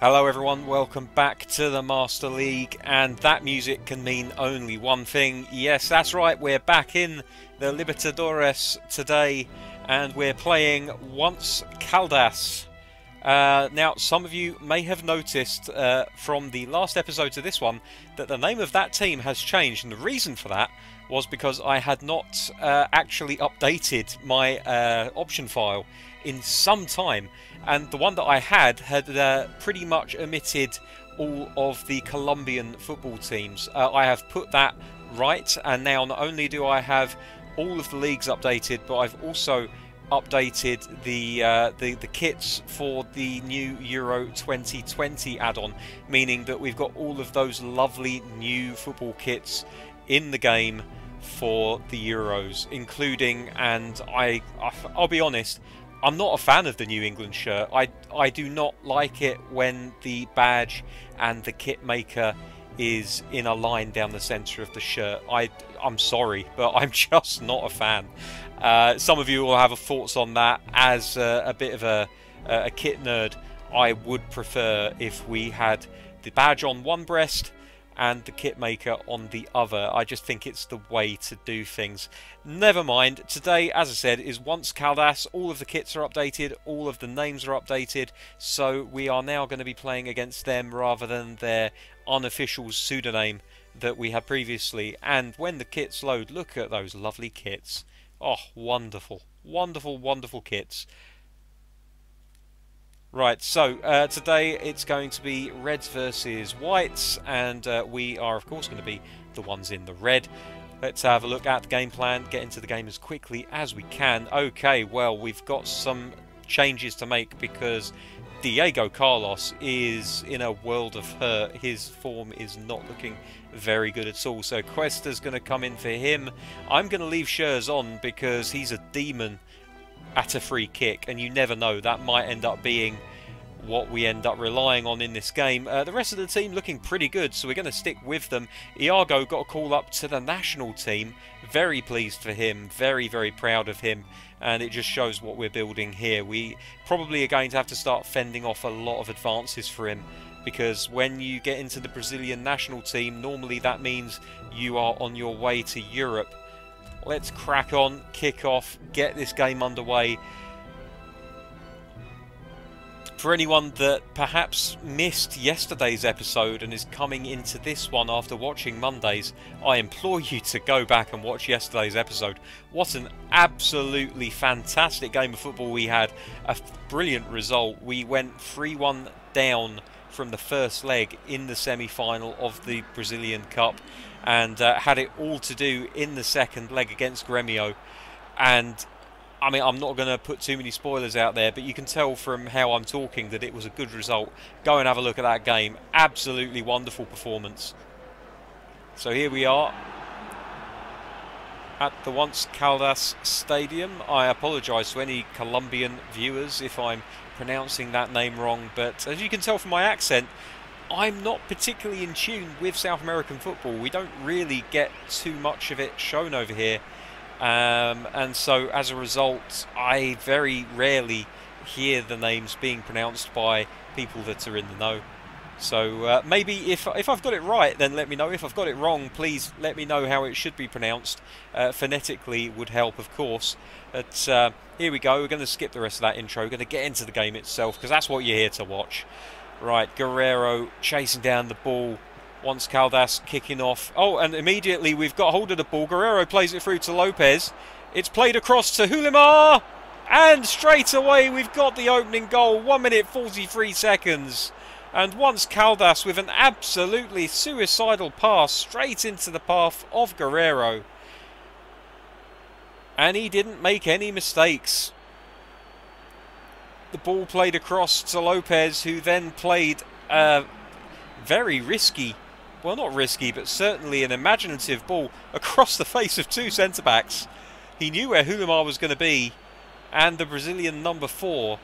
Hello everyone, welcome back to the Master League, and that music can mean only one thing. Yes, that's right, we're back in the Libertadores today, and we're playing Once Caldas. Now, some of you may have noticed from the last episode to this one that the name of that team has changed, and the reason for that was because I had not actually updated my option file in some time, and the one that I had pretty much omitted all of the Colombian football teams. I have put that right, and now not only do I have all of the leagues updated, but I've also updated the kits for the new Euro 2020 add-on, meaning that we've got all of those lovely new football kits in the game for the Euros, including, and I'll be honest, I'm not a fan of the New England shirt. I do not like it when the badge and the kit maker is in a line down the centre of the shirt. I'm sorry, but I'm just not a fan. Some of you will have thoughts on that. As a bit of a kit nerd, I would prefer if we had the badge on one breast and the kit maker on the other. I just think it's the way to do things. Never mind. Today, as I said, is Once Caldas. All of the kits are updated, all of the names are updated, so we are now going to be playing against them rather than their unofficial pseudonym that we had previously. And when the kits load, look at those lovely kits. Oh, wonderful. Wonderful, wonderful kits. Right, so today it's going to be reds versus whites, and we are of course going to be the ones in the red. Let's have a look at the game plan, get into the game as quickly as we can. Okay, well, we've got some changes to make because Diego Carlos is in a world of hurt. His form is not looking very good at all, so Cuesta's going to come in for him. I'm going to leave Schürrle on because he's a demon at a free kick, and you never know, that might end up being what we end up relying on in this game. The rest of the team looking pretty good, so we're going to stick with them. Iago got a call up to the national team. Very pleased for him, very, very proud of him, and it just shows what we're building here. We probably are going to have to start fending off a lot of advances for him, because when you get into the Brazilian national team, normally that means you are on your way to Europe. Let's crack on, kick off, get this game underway. For anyone that perhaps missed yesterday's episode and is coming into this one after watching Monday's, I implore you to go back and watch yesterday's episode. What an absolutely fantastic game of football we had. A brilliant result. We went 3-1 down from the first leg in the semi-final of the Brazilian Cup, and had it all to do in the second leg against Grêmio. And I mean, I'm not going to put too many spoilers out there, but you can tell from how I'm talking that it was a good result. Go and have a look at that game. Absolutely wonderful performance. So here we are at the Once Caldas Stadium. I apologise to any Colombian viewers if I'm pronouncing that name wrong, but as you can tell from my accent, I'm not particularly in tune with South American football. We don't really get too much of it shown over here. And so as a result, I very rarely hear the names being pronounced by people that are in the know. So maybe if I've got it right, then let me know. If I've got it wrong, please let me know how it should be pronounced. Phonetically would help, of course. But here we go. We're going to skip the rest of that intro. We're going to get into the game itself, because that's what you're here to watch. Right, Guerrero chasing down the ball. Once Caldas kicking off. Oh, and immediately we've got hold of the ball. Guerrero plays it through to Lopez. It's played across to Hulimar. And straight away we've got the opening goal. 1 minute 43 seconds. And Once Caldas with an absolutely suicidal pass straight into the path of Guerrero. And he didn't make any mistakes. The ball played across to Lopez, who then played very risky, well, not risky, but certainly an imaginative ball across the face of two centre-backs. He knew where Hulimar was going to be, and the Brazilian number 4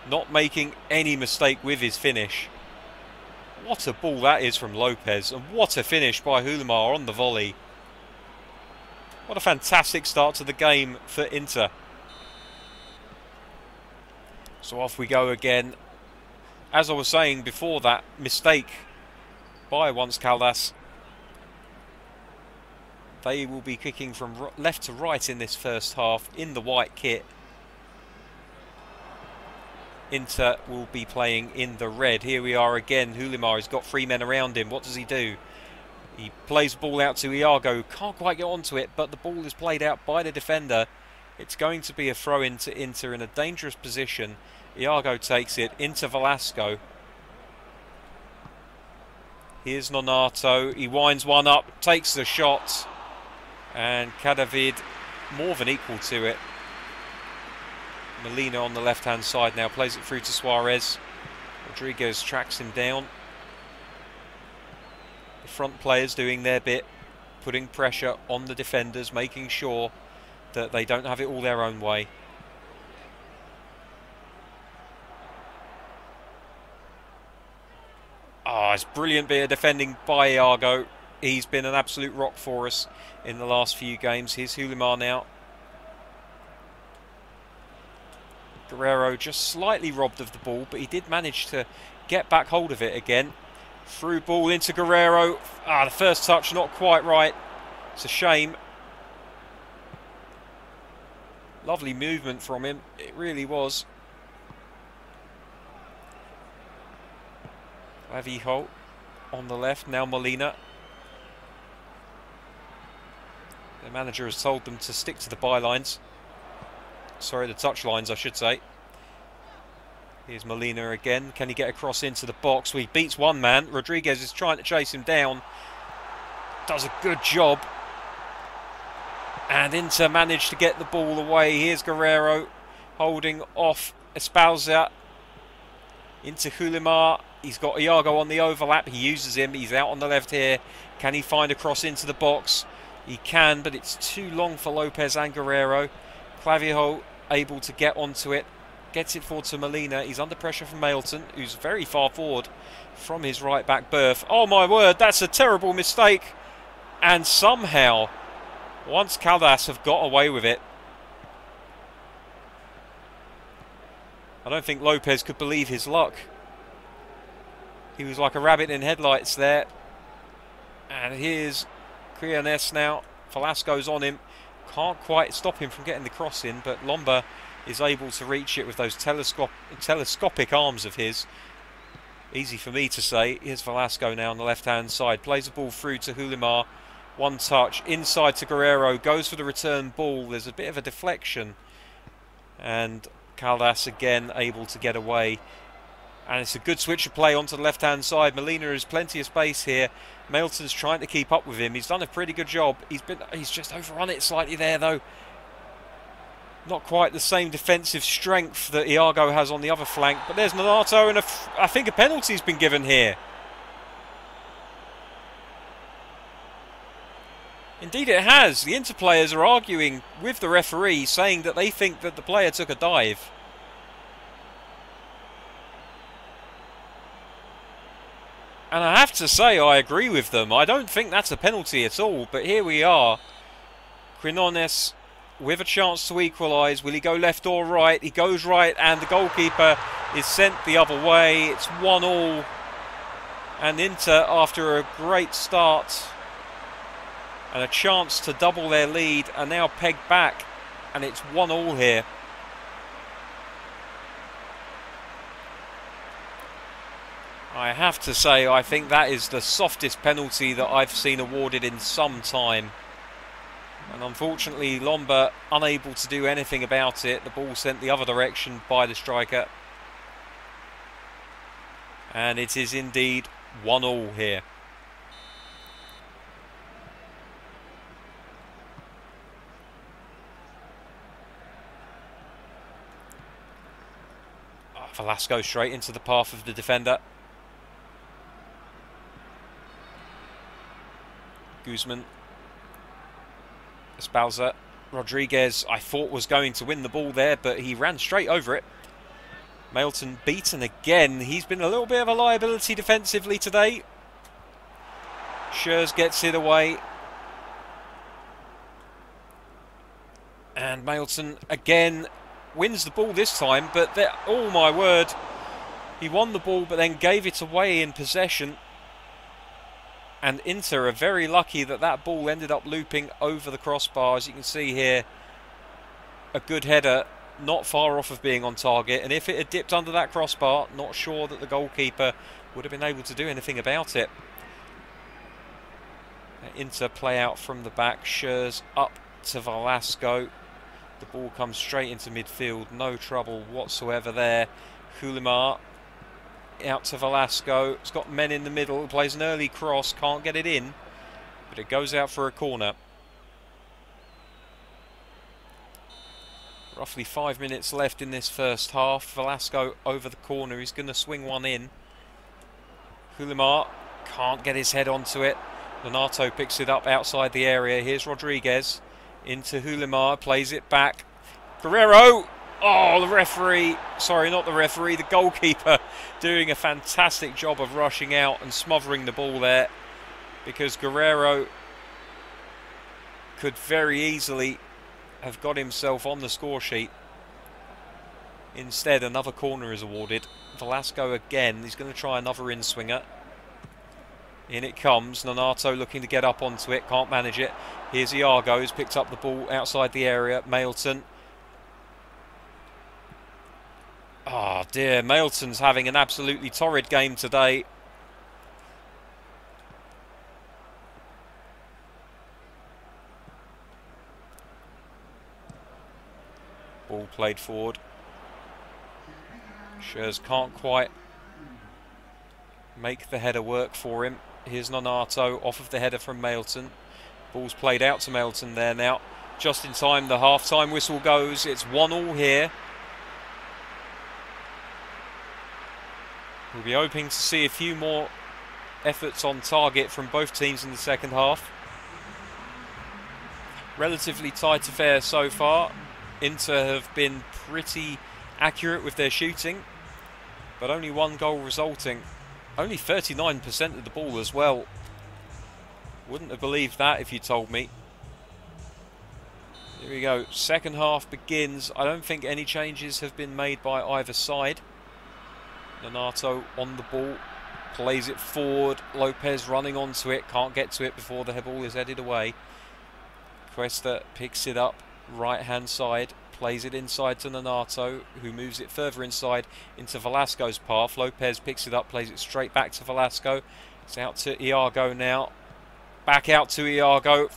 not making any mistake with his finish. What a ball that is from Lopez, and what a finish by Hulimar on the volley. What a fantastic start to the game for Inter. So off we go again. as I was saying before that mistake by Once Caldas, they will be kicking from left to right in this first half in the white kit. Inter will be playing in the red. Here we are again. Hulimar has got 3 men around him. What does he do? He plays the ball out to Iago. Can't quite get onto it, but the ball is played out by the defender. It's going to be a throw into Inter in a dangerous position. Iago takes it into Velasco. Here's Nonato. He winds one up, takes the shot. And Cadavid more than equal to it. Molina on the left-hand side now, plays it through to Suarez. Rodriguez tracks him down. The front players doing their bit, putting pressure on the defenders, making sure that they don't have it all their own way. Ah, it's brilliant bit of defending by Iago. He's been an absolute rock for us in the last few games. Here's Hulimar now. Guerrero just slightly robbed of the ball, but he did manage to get back hold of it again. Through ball into Guerrero. Ah, the first touch not quite right. It's a shame. Lovely movement from him. It really was. Clavijo on the left. Now Molina. The manager has told them to stick to the bylines. Sorry, the touch lines, I should say. Here's Molina again. Can he get across into the box? Well, he beats one man. Rodriguez is trying to chase him down. Does a good job. And Inter managed to get the ball away. Here's Guerrero holding off Espalza. Into Hulimar. He's got Iago on the overlap. He uses him. He's out on the left here. Can he find a cross into the box? He can, but it's too long for Lopez and Guerrero. Clavijo able to get onto it. Gets it forward to Molina. He's under pressure from Mailton, who's very far forward from his right back berth. Oh my word, that's a terrible mistake. And somehow, Once Caldas have got away with it. I don't think Lopez could believe his luck. He was like a rabbit in headlights there. And here's Quiones now. Velasco's on him. Can't quite stop him from getting the cross in, but Lomba is able to reach it with those telescopic arms of his. Easy for me to say. Here's Velasco now on the left-hand side. Plays the ball through to Hulimar. One touch. Inside to Guerrero. Goes for the return ball. There's a bit of a deflection. And Caldas again able to get away. And it's a good switch of play onto the left-hand side. Molina has plenty of space here. Mailton's trying to keep up with him. He's done a pretty good job. He's just overrun it slightly there, though. Not quite the same defensive strength that Iago has on the other flank. But there's Nonato, and I think a penalty's been given here. Indeed it has. The Inter players are arguing with the referee, saying that they think that the player took a dive. And I have to say, I agree with them. I don't think that's a penalty at all. But here we are. Quinones with a chance to equalise. Will he go left or right? He goes right, and the goalkeeper is sent the other way. It's 1-1. And Inter, after a great start and a chance to double their lead, are now pegged back. And it's 1-1 here. I have to say, I think that is the softest penalty that I've seen awarded in some time. And unfortunately, Lomba unable to do anything about it. The ball sent the other direction by the striker. And it is indeed 1-1 here. Velasco straight into the path of the defender. Guzman. Espalza. Rodriguez, I thought, was going to win the ball there, but he ran straight over it. Mailton beaten again. He's been a little bit of a liability defensively today. Schurz gets it away. And Mailton again wins the ball this time, but oh my word. He won the ball, but then gave it away in possession. And Inter are very lucky that that ball ended up looping over the crossbar. As you can see here, a good header, not far off of being on target. And if it had dipped under that crossbar, not sure that the goalkeeper would have been able to do anything about it. Inter play out from the back. Schürr's up to Velasco. The ball comes straight into midfield. No trouble whatsoever there. Hulimar out to Velasco. It's got men in the middle. Plays an early cross. Can't get it in. But it goes out for a corner. Roughly 5 minutes left in this first half. Velasco over the corner. He's going to swing one in. Hulimar can't get his head onto it. Donato picks it up outside the area. Here's Rodriguez into Hulimar. Plays it back. Guerrero! Oh, the referee, sorry, not the referee, the goalkeeper doing a fantastic job of rushing out and smothering the ball there, because Guerrero could very easily have got himself on the score sheet. Instead, another corner is awarded. Velasco again, he's going to try another in-swinger. In it comes, Nonato looking to get up onto it, can't manage it. Here's Iago, who's picked up the ball outside the area. Mailton. Oh dear, Mailton's having an absolutely torrid game today. Ball played forward. Schürr's can't quite make the header work for him. Here's Nonato off of the header from Mailton. Ball's played out to Mailton there now. Just in time, the half-time whistle goes. It's 1-1 here. We'll be hoping to see a few more efforts on target from both teams in the second half. Relatively tight affair so far. Inter have been pretty accurate with their shooting, but only one goal resulting. Only 39% of the ball as well. Wouldn't have believed that if you told me. Here we go. Second half begins. I don't think any changes have been made by either side. Nonato on the ball, plays it forward. Lopez running onto it, can't get to it before the ball is headed away. Cuesta picks it up, right hand side, plays it inside to Nonato, who moves it further inside into Velasco's path. Lopez picks it up, plays it straight back to Velasco. It's out to Iago now. Back out to Iago,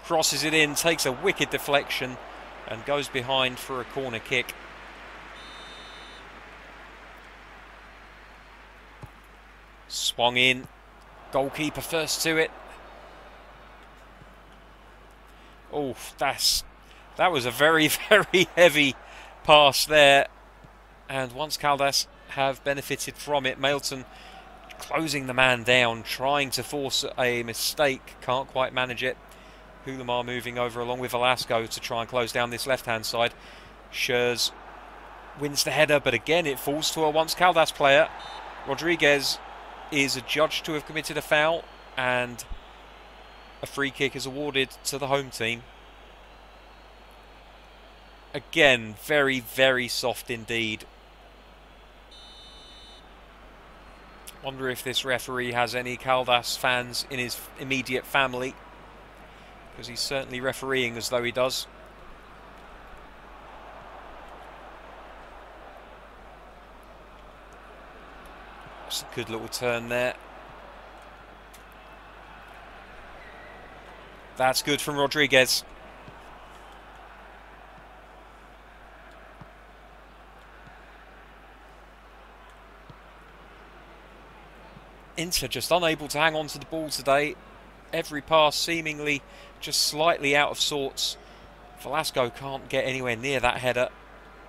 crosses it in, takes a wicked deflection and goes behind for a corner kick. Swung in, goalkeeper first to it. Oh, that was a very, very heavy pass there. And once Caldas have benefited from it, Mailton closing the man down, trying to force a mistake, can't quite manage it. Hulimar moving over along with Velasco to try and close down this left-hand side. Schürr's wins the header, but again it falls to a once Caldas player. Rodriguez is adjudged to have committed a foul, and a free kick is awarded to the home team. Again, very, very soft indeed. Wonder if this referee has any Caldas fans in his immediate family, because he's certainly refereeing as though he does. That's a good little turn there. That's good from Rodriguez. Inter just unable to hang on to the ball today. Every pass seemingly just slightly out of sorts. Velasco can't get anywhere near that header.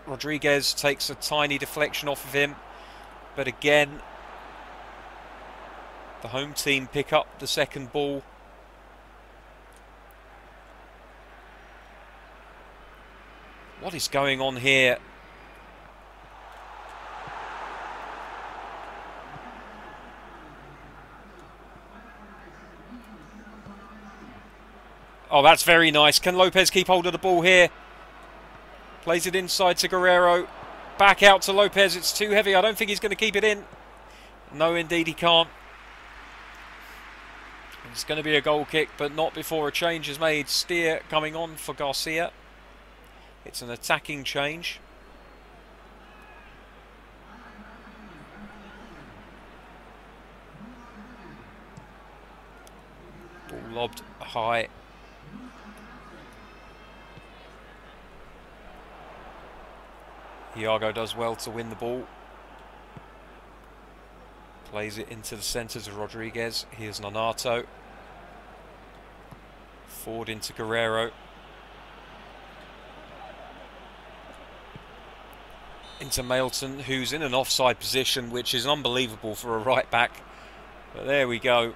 Rodriguez takes a tiny deflection off of him, but again the home team pick up the second ball. What is going on here? Oh, that's very nice. Can Lopez keep hold of the ball here? Plays it inside to Guerrero. Back out to Lopez. It's too heavy. I don't think he's going to keep it in. No, indeed he can't. It's going to be a goal kick, but not before a change is made. Steer coming on for Garcia. It's an attacking change. Ball lobbed high. Iago does well to win the ball. Plays it into the centre to Rodriguez. Here's Nonato. Forward into Guerrero. Into Mailton, who's in an offside position, which is unbelievable for a right back. But there we go.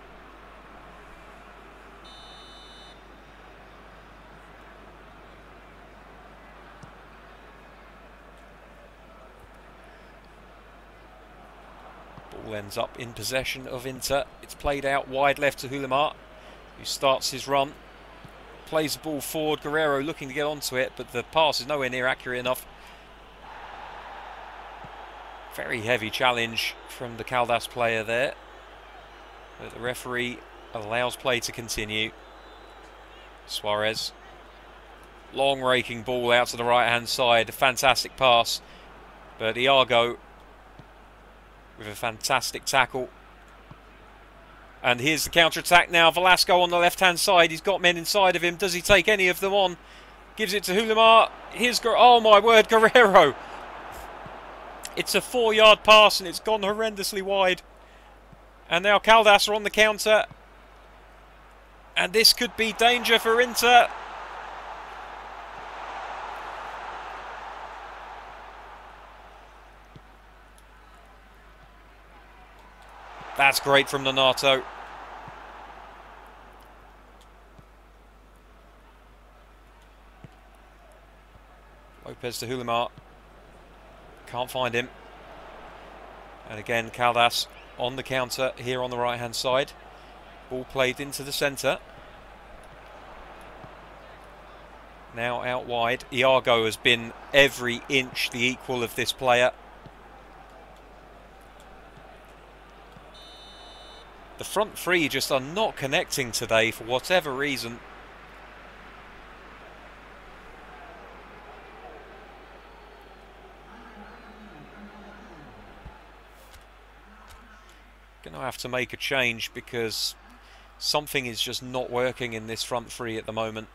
Ball ends up in possession of Inter. It's played out wide left to Hulimar, who starts his run. Plays the ball forward. Guerrero looking to get onto it, but the pass is nowhere near accurate enough. Very heavy challenge from the Caldas player there. But the referee allows play to continue. Suarez. Long raking ball out to the right hand side. A fantastic pass. But Iago with a fantastic tackle. And here's the counter-attack now. Velasco on the left-hand side. He's got men inside of him. Does he take any of them on? Gives it to Hulimar. Here's oh my word, Guerrero. It's a 4-yard pass and it's gone horrendously wide. And now Caldas are on the counter. And this could be danger for Inter. That's great from Nonato. Lopez to Hulimar. Can't find him. And again, Caldas on the counter here on the right-hand side. Ball played into the centre. Now out wide. Iago has been every inch the equal of this player. The front three just are not connecting today for whatever reason. Going to have to make a change because something is just not working in this front three at the moment.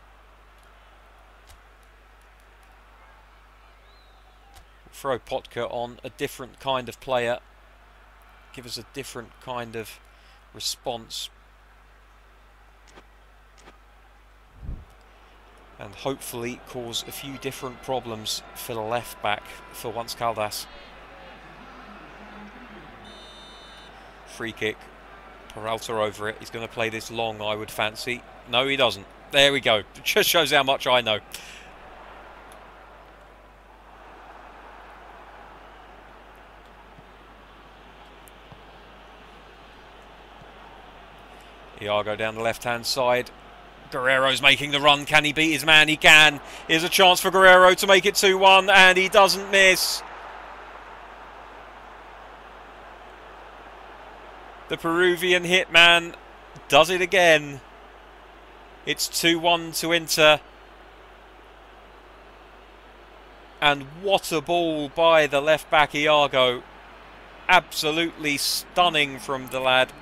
Throw Potka on, a different kind of player. Give us a different kind of response. And hopefully cause a few different problems for the left back for once Caldas. Free kick. Peralta over it. He's going to play this long, I would fancy. No, he doesn't. There we go. It just shows how much I know. Iago down the left-hand side. Guerrero's making the run. Can he beat his man? He can. Here's a chance for Guerrero to make it 2-1, and he doesn't miss. The Peruvian hitman does it again. It's 2-1 to Inter. And what a ball by the left-back Iago. Absolutely stunning from the lad.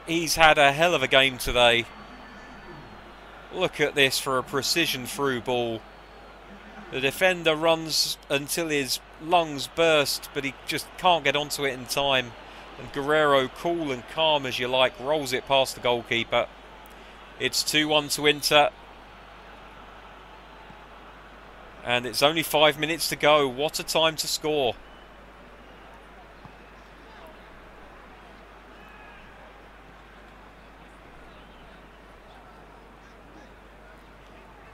He's had a hell of a game today. Look at this for a precision through ball. The defender runs until his lungs burst, but he just can't get onto it in time. And Guerrero, cool and calm as you like, rolls it past the goalkeeper. It's 2-1 to Inter. And it's only 5 minutes to go. What a time to score.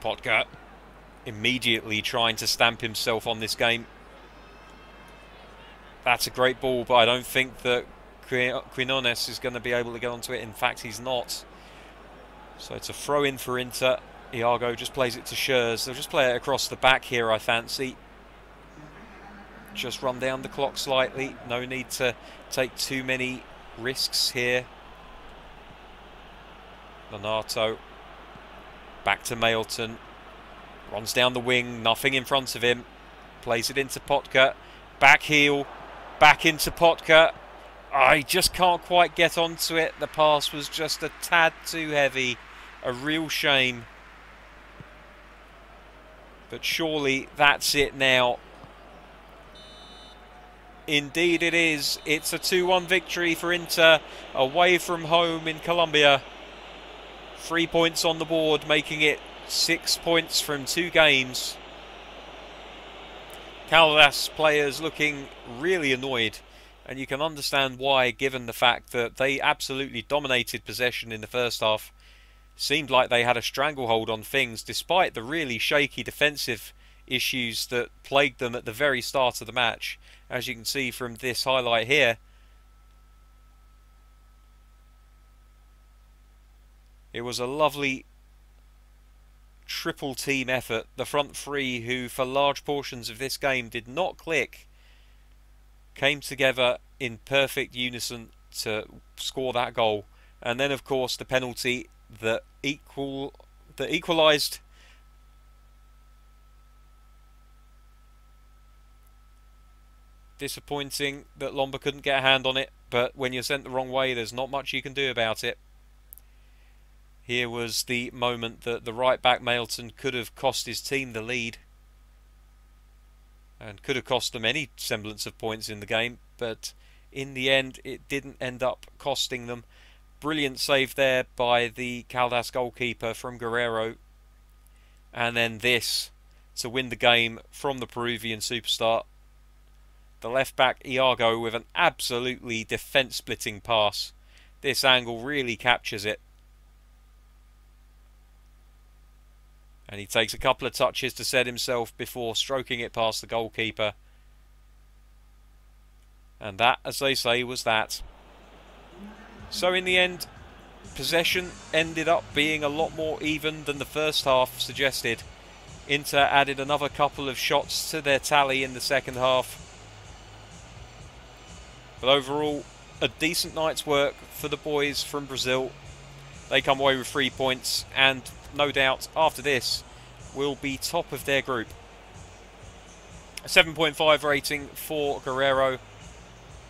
Potka immediately trying to stamp himself on this game. That's a great ball, but I don't think that Quinones is going to be able to get onto it. In fact, he's not. So it's a throw-in for Inter. Iago just plays it to Schurz. They'll just play it across the back here, I fancy. just run down the clock slightly. No need to take too many risks here. Donato. Back to Mailton. Runs down the wing. Nothing in front of him. Plays it into Potka. Back heel. Back into Potka. I just can't quite get onto it. The pass was just a tad too heavy. A real shame. But surely that's it now. Indeed it is. It's a 2-1 victory for Inter away from home in Colombia. 3 points on the board, making it 6 points from 2 games. Caldas players looking really annoyed, and you can understand why, given the fact that they absolutely dominated possession in the first half. Seemed like they had a stranglehold on things, despite the really shaky defensive issues that plagued them at the very start of the match, as you can see from this highlight here. It was a lovely triple team effort. The front three, who for large portions of this game did not click, came together in perfect unison to score that goal. And then of course the penalty that equalised. Disappointing that Lomba couldn't get a hand on it, but when you're sent the wrong way, there's not much you can do about it. Here was the moment that the right back Mailton could have cost his team the lead, and could have cost them any semblance of points in the game, but in the end it didn't end up costing them. Brilliant save there by the Caldas goalkeeper from Guerrero, and then this to win the game from the Peruvian superstar. The left back Iago with an absolutely defence splitting pass. This angle really captures it. And he takes a couple of touches to set himself before stroking it past the goalkeeper. And that, as they say, was that. So in the end, possession ended up being a lot more even than the first half suggested. Inter added another couple of shots to their tally in the second half. But overall, a decent night's work for the boys from Brazil. They come away with 3 points, and no doubt after this will be top of their group. A 7.5 rating for Guerrero,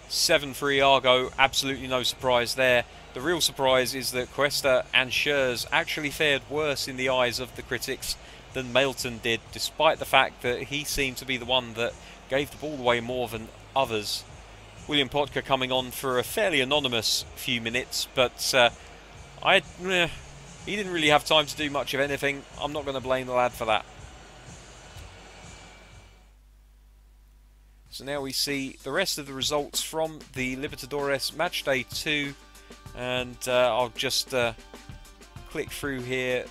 7 for Iago, absolutely no surprise there. The real surprise is that Cuesta and Schurz actually fared worse in the eyes of the critics than Mailton did, despite the fact that he seemed to be the one that gave the ball away more than others. William Potka coming on for a fairly anonymous few minutes, but he didn't really have time to do much of anything. I'm not going to blame the lad for that. So now we see the rest of the results from the Libertadores Match Day 2. And I'll just click through here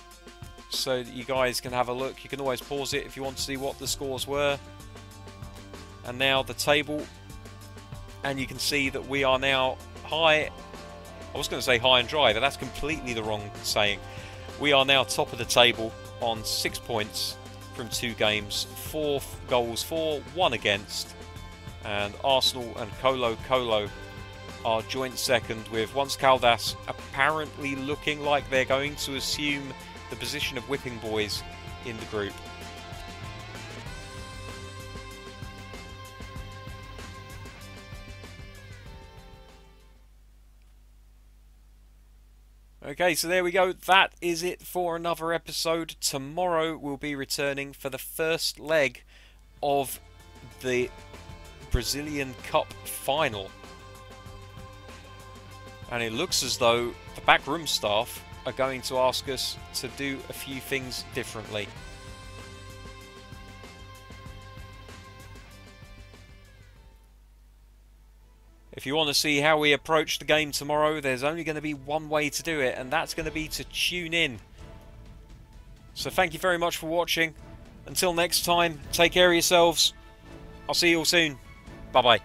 so that you guys can have a look. You can always pause it if you want to see what the scores were. And now the table. And you can see that we are now high. I was going to say high and dry, but that's completely the wrong saying. We are now top of the table on 6 points from 2 games, 4 goals for, 1 against. And Arsenal and Colo Colo are joint second, with Once Caldas apparently looking like they're going to assume the position of whipping boys in the group. Okay, so there we go. That is it for another episode. Tomorrow we'll be returning for the first leg of the Brazilian Cup final. And it looks as though the backroom staff are going to ask us to do a few things differently. If you want to see how we approach the game tomorrow, there's only going to be one way to do it, and that's going to be to tune in. So thank you very much for watching. Until next time, take care of yourselves. I'll see you all soon. Bye-bye.